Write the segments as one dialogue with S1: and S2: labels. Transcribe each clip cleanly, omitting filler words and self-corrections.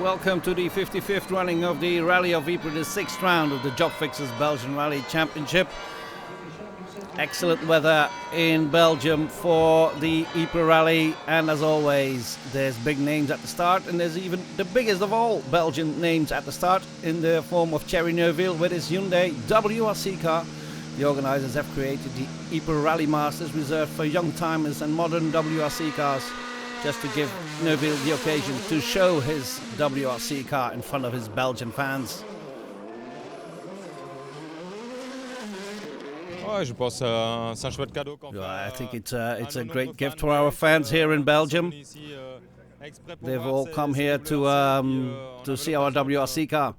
S1: welcome to the 55th running of the Rally of Ypres, the 6th round of the Jobfixers Belgian Rally Championship. Excellent weather in Belgium for the Ypres Rally, and as always there's big names at the start, and there's even the biggest of all Belgian names at the start in the form of Thierry Neuville with his Hyundai WRC car. The organisers have created the Ypres Rally Masters, reserved for young timers and modern WRC cars, just to give Neuville the occasion to show his WRC car in front of his Belgian fans.
S2: I
S1: think it's a great gift for our fans here in Belgium. They've all come here to see our WRC car,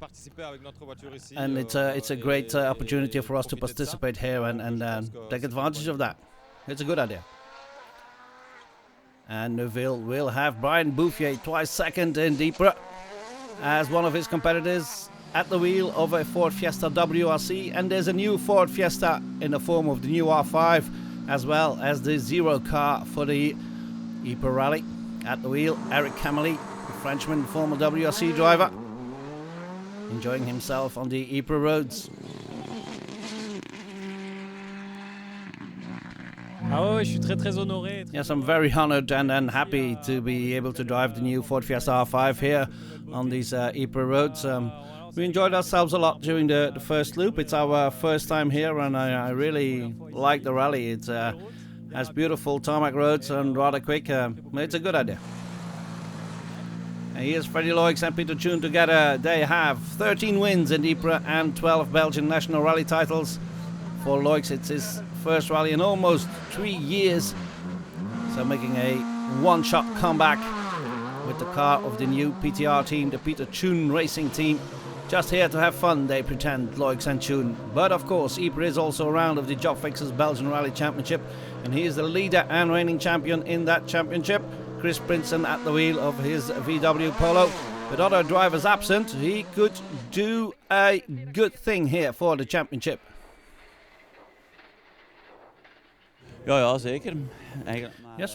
S1: and it's a great opportunity for us to participate here and take advantage of that. It's a good idea. And Neuville will have Brian Bouffier, twice second in Ypres, as one of his competitors at the wheel of a Ford Fiesta WRC, and there's a new Ford Fiesta in the form of the new R5, as well as the Zero car for the Ypres Rally. At the wheel, Eric Camely, a Frenchman, former WRC driver, enjoying himself on the Ypres roads. Yes, I'm very honored and happy to be able to drive the new Ford Fiesta R5 here on these Ypres roads. We enjoyed ourselves a lot during the first loop. It's our first time here, and I really like the rally. It has beautiful tarmac roads and rather quick. It's a good idea. And here's Freddie Loix and Peter Choon together. They have 13 wins in Ypres and 12 Belgian national rally titles. For Loix, it's his first rally in almost 3 years, so making a one-shot comeback with the car of the new PTR team, the Peter Choon Racing team. Just here to have fun, they pretend, Loix and Choon. But of course, Ypres is also a round of the Jobfixers Belgian Rally Championship, and he is the leader and reigning champion in that championship. Chris Princeton at the wheel of his VW Polo. With other drivers absent, he could do a good thing here for the championship. Yes,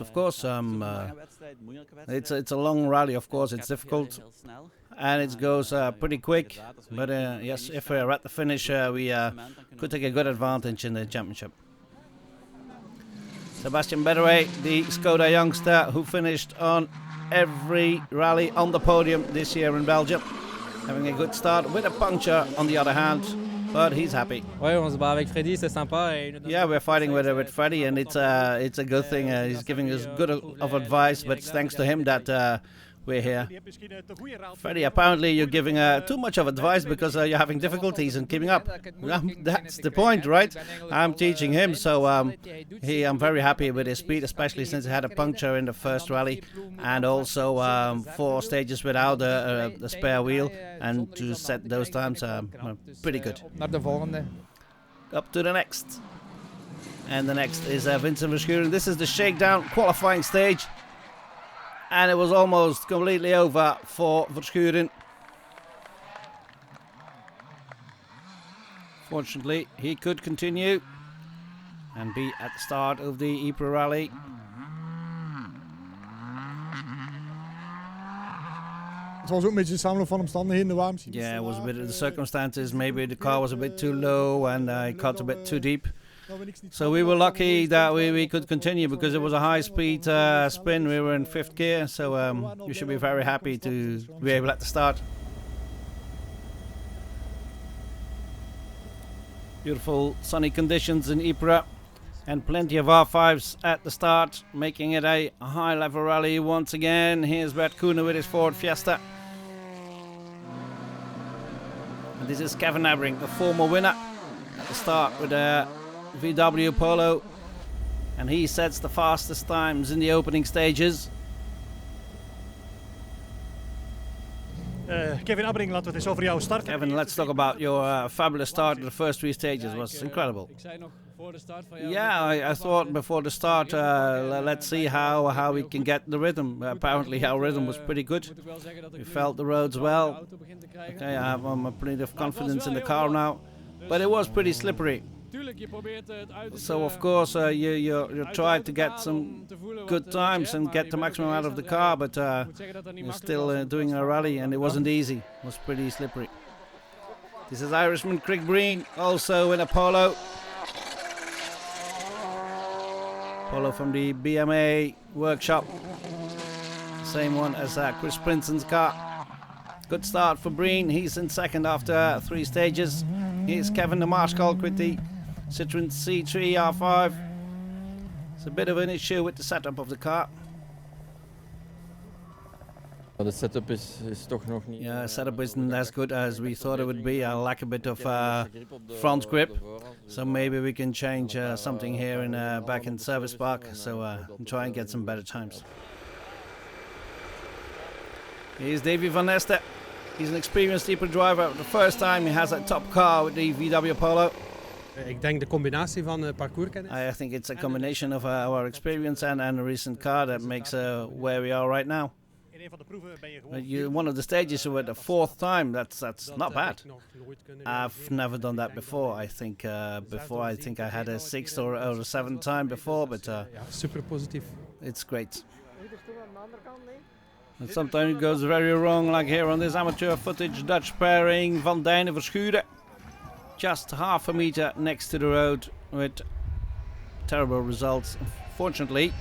S1: of course. It's a long rally, of course. It's difficult, and it goes pretty quick. But yes, if we're at the finish, we could take a good advantage in the championship. Sebastian Bedere, the Skoda youngster who finished on every rally on the podium this year in Belgium, having a good start with a puncture on the other hand. But he's happy.
S3: Yeah,
S1: we're fighting with Freddie, and it's a good thing. He's giving us good of advice, but it's thanks to him that we're here. Freddie, apparently you're giving too much of advice because you're having difficulties in keeping up. That's the point, right? I'm teaching him, so I'm very happy with his speed, especially since he had a puncture in the first rally, and also 4 stages without a spare wheel, and to set those times pretty good. Up to the next. And the next is Vincent Verschuren. This is the shakedown qualifying stage, and it was almost completely over for Verschuren. Fortunately, he could continue and be at the start of the Ypres Rally.
S4: Yeah,
S1: it was a bit of the circumstances. Maybe the car was a bit too low and it cut a bit too deep. So we were lucky that we could continue because it was a high-speed spin. We were in 5th gear, so we should be very happy to be able at the start. Beautiful sunny conditions in Ypres, and plenty of R5s at the start, making it a high-level rally once again. Here's Bert Koenen with his Ford Fiesta. And this is Kevin Abbring, a former winner at the start with a VW Polo, and he sets the fastest times in the opening stages.
S5: Kevin Abbring, laten we het eens over jou starten.
S1: Kevin, let's talk about your fabulous start in the first 3 stages. It was incredible. Yeah, I thought before the start, let's see how we can get the rhythm. Apparently our rhythm was pretty good. We felt the roads well. Okay, I have plenty of confidence in the car now, but it was pretty slippery. So of course you try to get some good times and get the maximum out of the car, but you're still doing a rally, and it wasn't easy. It was pretty slippery. This is Irishman Craig Breen, also in a Polo. Polo from the BMA workshop. Same one as Chris Prinson's car. Good start for Breen. He's in second after 3 stages. Here's Kevin de Maarschalk with the Citroën C3 R5. It's a bit of an issue with the setup of the car.
S2: The setup is toch nog niet.
S1: Yeah, setup isn't as good as we thought it would be. I lack a bit of front grip, so maybe we can change something here in back in service park. So try and get some better times. Here's Davy van Nester. He's an experienced Ypres driver. The first time he has a top car with the VW Polo.
S3: Ik denk de combinatie van parcourskennis.
S1: I think it's a combination of our experience and a recent car that makes where we are right now. One of the stages you were the 4th time. That's not bad. I've never done that before. I think before I had a 6th or a 7th time before, but
S3: super positief.
S1: It's great. And sometimes it goes very wrong, like here on this amateur footage. Dutch pairing Van Dijnen Verschuren, just half a meter next to the road with terrible results. Fortunately,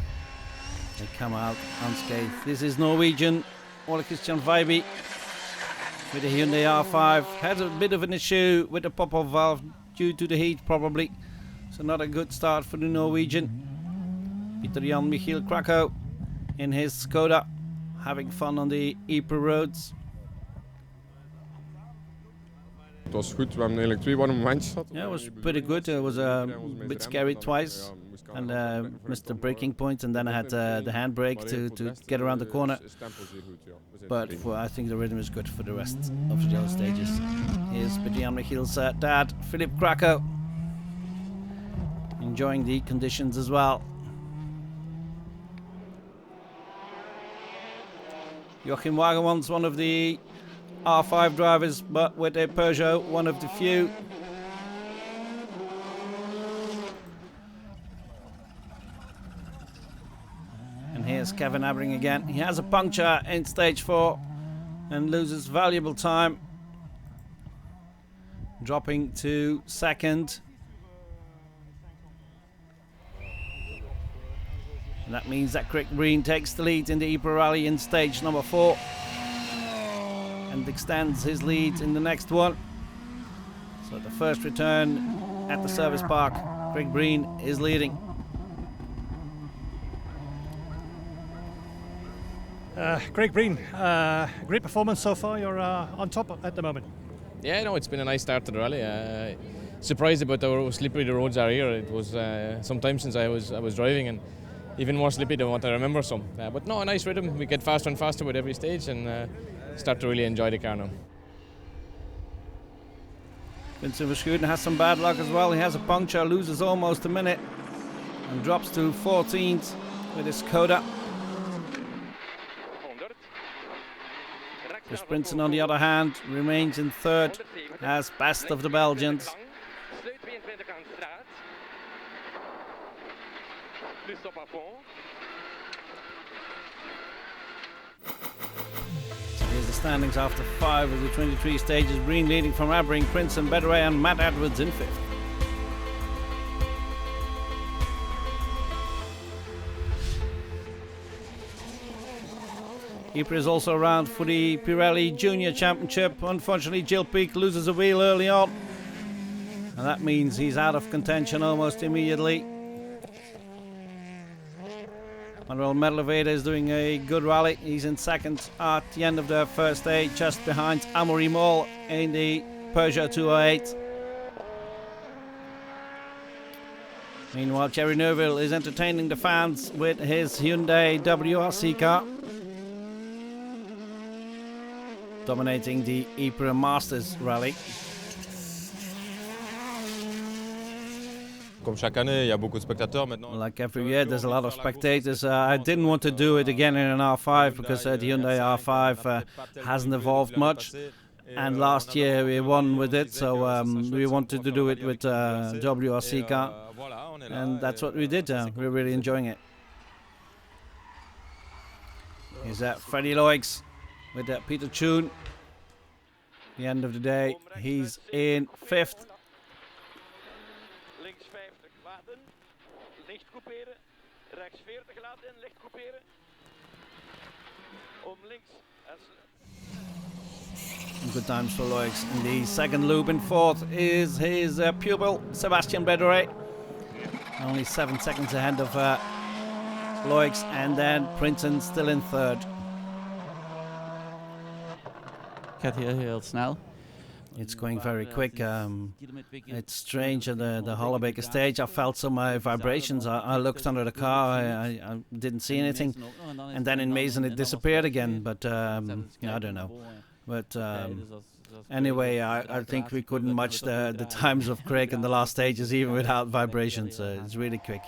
S1: they come out unscathed. This is Norwegian Ole Christian Veiby with the Hyundai R5. Had a bit of an issue with the pop-off valve due to the heat probably. So not a good start for the Norwegian. Peter Jan Michiel Krakow in his Skoda, having fun on the Ypres roads.
S4: Het was goed, we hebben eigenlijk 2 warme momentjes gehad.
S1: Yeah, it was pretty good. It was a bit scary twice, and missed the braking point, and then I had the handbrake to get around the corner. But I think the rhythm is good for the rest of the other stages. Here's Jan Michiel's dad, Philip Krakow, enjoying the conditions as well. Joachim Wagemans, one of the R5 drivers, but with a Peugeot, one of the few. And here's Kevin Abring again. He has a puncture in stage 4 and loses valuable time, dropping to second. And that means that Craig Breen takes the lead in the Ypres Rally in stage number 4 and extends his lead in the next one. So the first return at the service park, Craig Breen is leading.
S5: Craig Breen, great performance so far. You're on top at the moment.
S6: Yeah, no, it's been a nice start to the rally. Surprised about how slippery the roads are here. It was some time since I was driving, and even more slippy than what I remember some. But no, a nice rhythm. We get faster and faster with every stage, and start to really enjoy the car now.
S1: Vincent Verschuren has some bad luck as well. He has a puncture, loses almost a minute, and drops to 14th with his Skoda. Chris Prinsen, on the other hand, remains in 3rd as best of the Belgians. So here's the standings after 5 of the 23 stages. Breen leading from Abring, Prinsen, Bedray and Matt Edwards in 5th. Ypres is also around for the Pirelli Junior Championship. Unfortunately, Jill Peak loses a wheel early on, and that means he's out of contention almost immediately. Manuel Merleveda is doing a good rally. He's in 2nd at the end of the first stage, just behind Amaury Mol in the Peugeot 208. Meanwhile, Thierry Neuville is entertaining the fans with his Hyundai WRC car, dominating the Ypres Masters Rally. Like every year, there's a lot of spectators. I didn't want to do it again in an R5 because the Hyundai R5 hasn't evolved much. and last year we won with it, so we wanted to do it with WRC car, and that's what we did. We're really enjoying it. Here's Freddie Loix with Peter Tune. The end of the day, he's in 5th. Good times for Loix. In the second loop in 4th is his pupil, Sebastian Bedore. Only 7 seconds ahead of Loix, and then Prinsen still in 3rd.
S7: Gaat hier heel snel.
S1: It's going very quick. It's strange at the Hollebaker stage. I felt some vibrations. I looked under the car. I didn't see anything. And then in Mason it disappeared again. But I don't know. But anyway, I think we couldn't match the times of Craig in the last stages even without vibrations. It's really quick.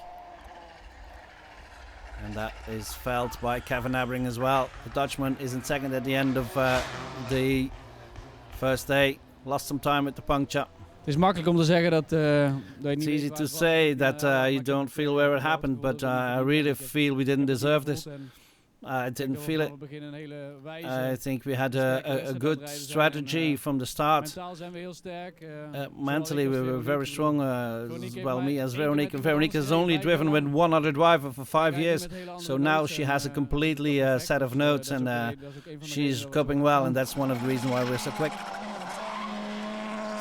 S1: And that is felt by Kevin Abbring as well. The Dutchman is in 2nd at the end of the first day. Lost some time with the puncture.
S8: Het is makkelijk om te zeggen dat
S1: it's easy to say that you don't feel where it happened, but I really feel we didn't deserve this. I didn't feel it. I think we had a good strategy from the start. Mentally we were very strong, well, me as Veronique. Veronique has only driven with one other driver for 5 years, so now she has a completely set of notes, and she's coping well, and that's one of the reasons why we're so quick.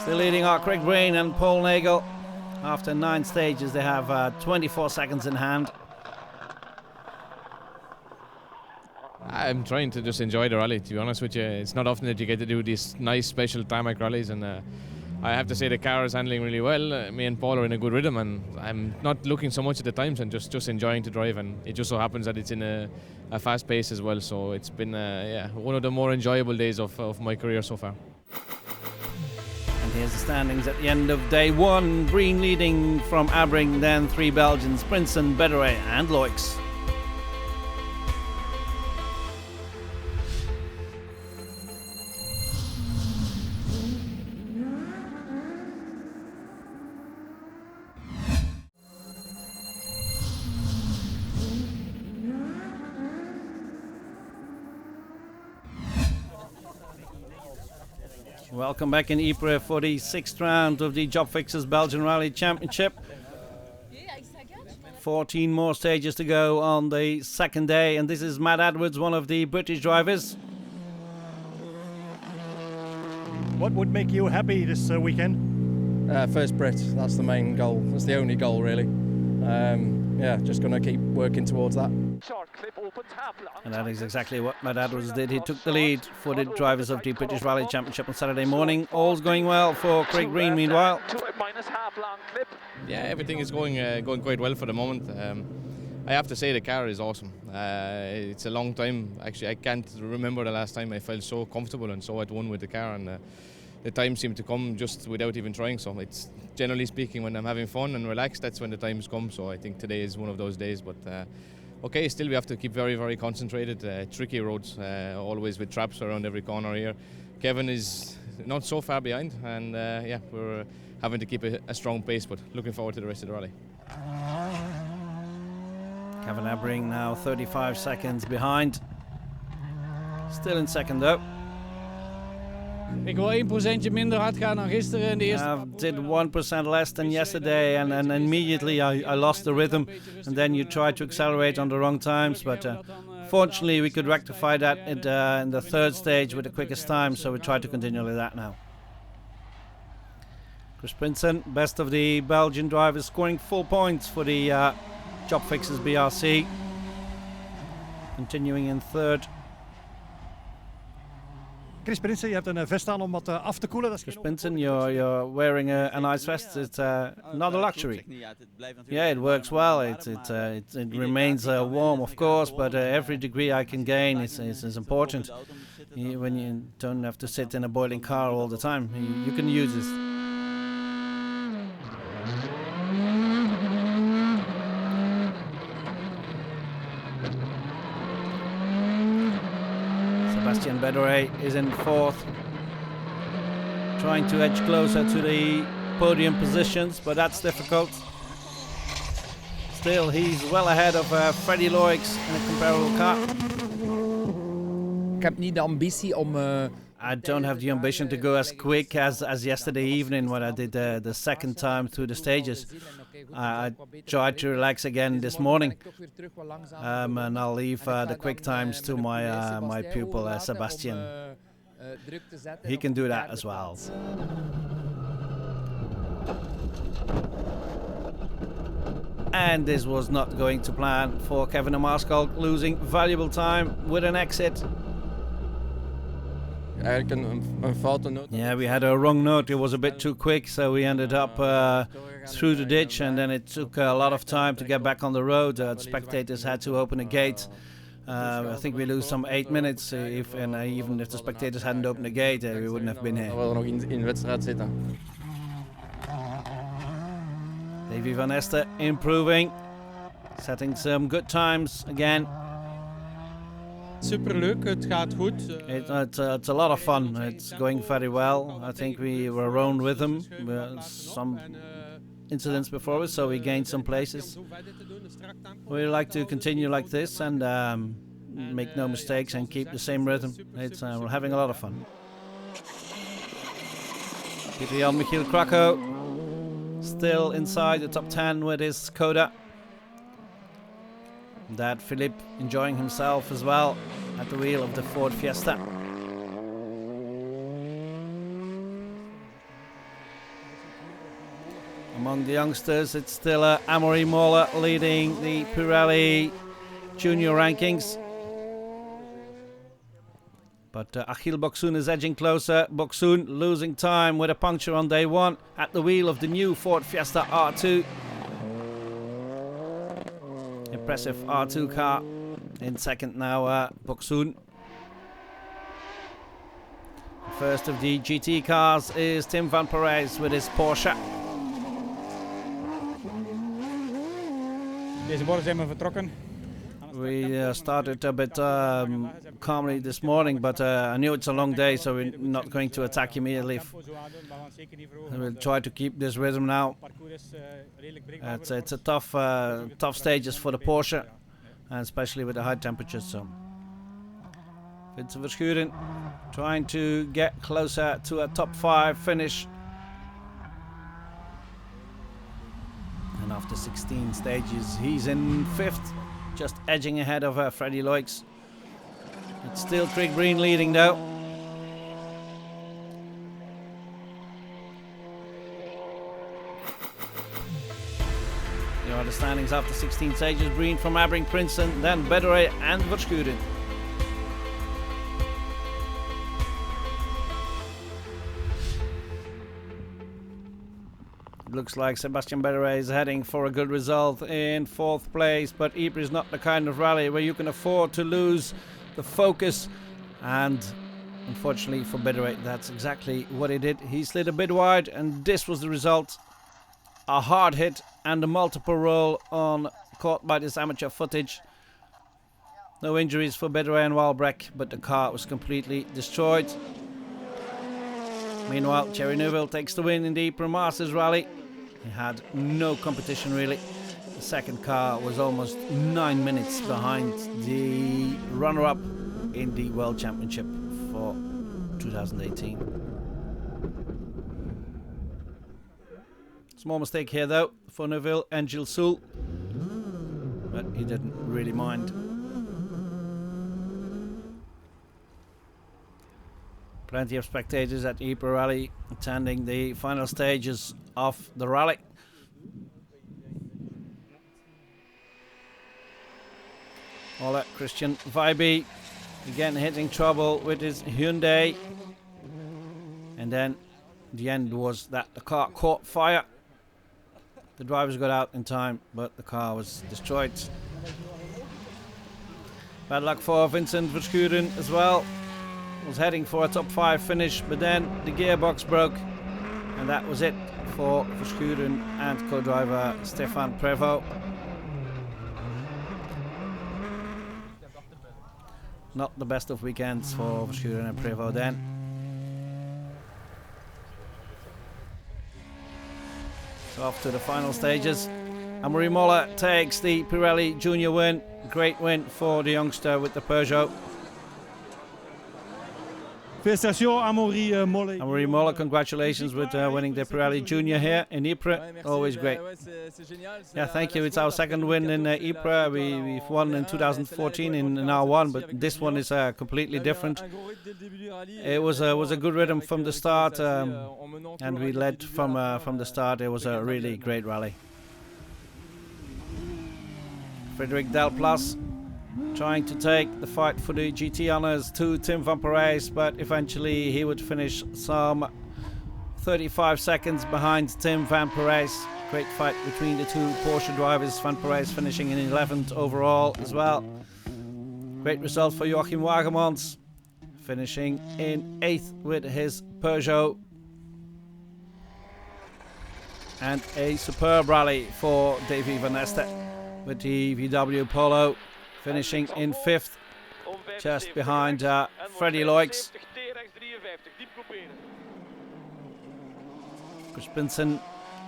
S1: Still leading are Craig Breen and Paul Nagel. After 9 stages they have 24 seconds in hand.
S6: I'm trying to just enjoy the rally, to be honest with you. It's not often that you get to do these nice special tarmac rallies, and I have to say the car is handling really well. Me and Paul are in a good rhythm, and I'm not looking so much at the times and just enjoying to drive, and it just so happens that it's in a fast pace as well, so it's been one of the more enjoyable days of my career so far.
S1: And here's the standings at the end of day 1. Breen leading from Abbring, then 3 Belgians, Prinsen, Bedore and Loix. Welcome back in Ypres for the 6th round of the Jobfixers Belgian Rally Championship. 14 more stages to go on the 2nd day, and this is Matt Edwards, one of the British drivers.
S5: What would make you happy this weekend?
S9: First Brit, that's the main goal. That's the only goal, really. Just going to keep working towards that.
S1: And that is exactly what Matt Edwards did. He took the lead for the drivers of the British Rally Championship on Saturday morning. All's going well for Craig Breen meanwhile.
S6: Yeah, everything is going quite well for the moment. I have to say the car is awesome. It's a long time. Actually, I can't remember the last time I felt so comfortable and so at one with the car, and the time seemed to come just without even trying. So it's generally speaking, when I'm having fun and relaxed, that's when the times come. So I think today is one of those days. But okay, still we have to keep very, very concentrated. Tricky roads, always with traps around every corner here. Kevin is not so far behind, and we're having to keep a strong pace, but looking forward to the rest of the rally.
S1: Kevin Abbring now 35 seconds behind. Still in 2nd though.
S8: Ik wil 1% minder hard gaan dan gisteren in de eerste.
S1: Did 1% less than yesterday, and immediately I lost the rhythm, and then you try to accelerate on the wrong times, but fortunately we could rectify that in the 3rd stage with the quickest time, so we try to continue with that now. Chris Prinsen, best of the Belgian drivers, scoring 4 points for the Jobfixers BRC, continuing in 3rd.
S5: Chris Prinsen, je hebt een vest aan om wat af te koelen.
S1: Chris Prinsen, you're wearing an ice vest. It's not a luxury. Yeah, it works well. It remains warm, of course, but every degree I can gain is important. When you don't have to sit in a boiling car all the time, you can use this. Sebastian Bedore is in 4th. trying to edge closer to the podium positions, but that's difficult. Still, he's well ahead of Freddie Loix in a comparable car.
S10: Ik heb niet de ambitie om...
S1: I don't have the ambition to go as quick as yesterday evening when I did the second time through the stages. I tried to relax again this morning, and I'll leave the quick times to my pupil Sebastian. He can do that as well. And this was not going to plan for Kevin de Maarschalk, losing valuable time with an exit. Yeah, we had a wrong note. It was a bit too quick, so we ended up through the ditch, and then it took a lot of time to get back on the road. The spectators had to open a gate. I think we lose some 8 minutes, even if the spectators hadn't opened the gate, we wouldn't have been here. Davy van Ester improving, setting some good times again.
S3: Superleuk, het gaat goed.
S1: It's a lot of fun. It's going very well. I think we were around with them. Some incidents before us, so we gained some places. We like to continue like this and make no mistakes and keep the same rhythm. We're having a lot of fun. Pieter Jan Michiel Krakow still inside the top 10 with his Skoda. Dad Philippe enjoying himself as well at the wheel of the Ford Fiesta. Among the youngsters, it's still Amaury Moller leading the Pirelli junior rankings. But Achille Boxoen is edging closer. Boxoen losing time with a puncture on day one at the wheel of the new Ford Fiesta R2. Impressive R2 car. In second now, Boxoen. First of the GT cars is Tim van Parijs with his Porsche.
S8: Deze borden zijn we vertrokken.
S1: We started a bit calmly this morning, but I knew it's a long day, so we're not going to attack immediately. We'll try to keep this rhythm now. It's a tough stages for the Porsche, and especially with the high temperatures. So Vincent Verschuren trying to get closer to a top 5 finish. And after 16 stages, he's in 5th. Just edging ahead of Freddie Loix. It's still Craig Breen leading though. Here are the standings after 16 stages. Breen from Abbring Princeton, then Bedere and Verschuren. Looks like Sebastian Bedere is heading for a good result in 4th place, but Ypres is not the kind of rally where you can afford to lose the focus, and unfortunately for Bedere, that's exactly what he did. He slid a bit wide, and this was the result. A hard hit and a multiple roll on caught by this amateur footage. No injuries for Bedere and Walbrecht, but the car was completely destroyed. Meanwhile, Thierry Neuville takes the win in the Ypres Masters Rally. He had no competition really. The second car was almost 9 minutes behind the runner-up in the World Championship for 2018. Small mistake here though for Neuville and Gilles Soule, but he didn't really mind. Plenty of spectators at Ypres Rally attending the final stages of the rally. Ole Christian Vijby again hitting trouble with his Hyundai, and then the end was that the car caught fire. The drivers got out in time, but the car was destroyed. Bad luck for Vincent Verschuren as well. Was heading for a top 5 finish, but then the gearbox broke, and that was it for Verschuren and co-driver Stefan Prévost. Not the best of weekends for Verschuren and Prévost then. So off to the final stages. Amaury Moller takes the Pirelli Junior win. Great win for the youngster with the Peugeot.
S5: Félicitations, Amaury Moller.
S1: Amaury Moller, congratulations with winning the Pirelli Junior here in Ypres. Always great. Yeah, thank you. It's our second win in Ypres. We've won in 2014 in R1, but this one is completely different. It was a good rhythm from the start, and we led from the start. It was a really great rally. Frédéric Delplas trying to take the fight for the GT honours to Tim van Parijs, but eventually he would finish some 35 seconds behind Tim van Parijs. Great fight between the two Porsche drivers, Van Parijs finishing in 11th overall as well. Great result for Joachim Wagemans, finishing in 8th with his Peugeot. And a superb rally for Davy Van Neste with the VW Polo, finishing in 5th, just behind Freddy Loix. Crispinson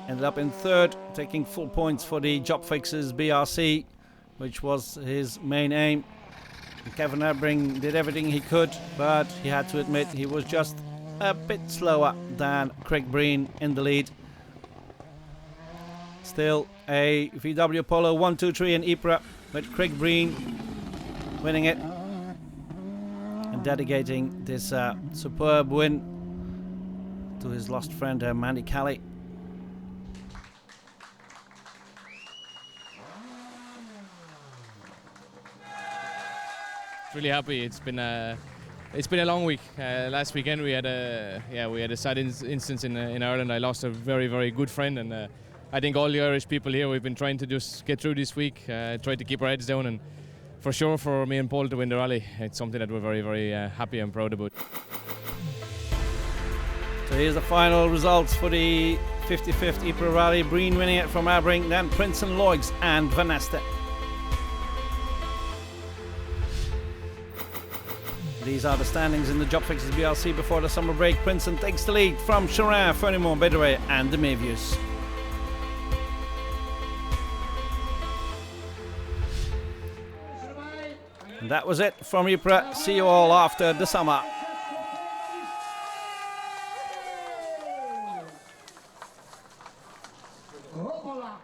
S1: ended up in 3rd, taking full points for the Jobfixers BRC, which was his main aim. And Kevin Ebring did everything he could, but he had to admit he was just a bit slower than Craig Breen in the lead. Still a VW Polo 1, 2, 3 in Ypres, with Craig Breen winning it and dedicating this superb win to his lost friend Mandy Kelly.
S6: Really happy. It's been a long week. Last weekend we had a sad instance in Ireland. I lost a very good friend, and I think all the Irish people here, we've been trying to just get through this week, try to keep our heads down, and for sure for me and Paul to win the rally, it's something that we're very happy and proud about.
S1: So here's the final results for the 55th Ypres Rally. Breen winning it from Ebring, then Princeton, Loix and Van Neste. These are the standings in the Jobfixers BRC before the summer break. Princeton takes the lead from Chorin, Fernimont, Bedouet and de Mévius. And that was it from Ypres. See you all after the summer.
S11: Hoppala.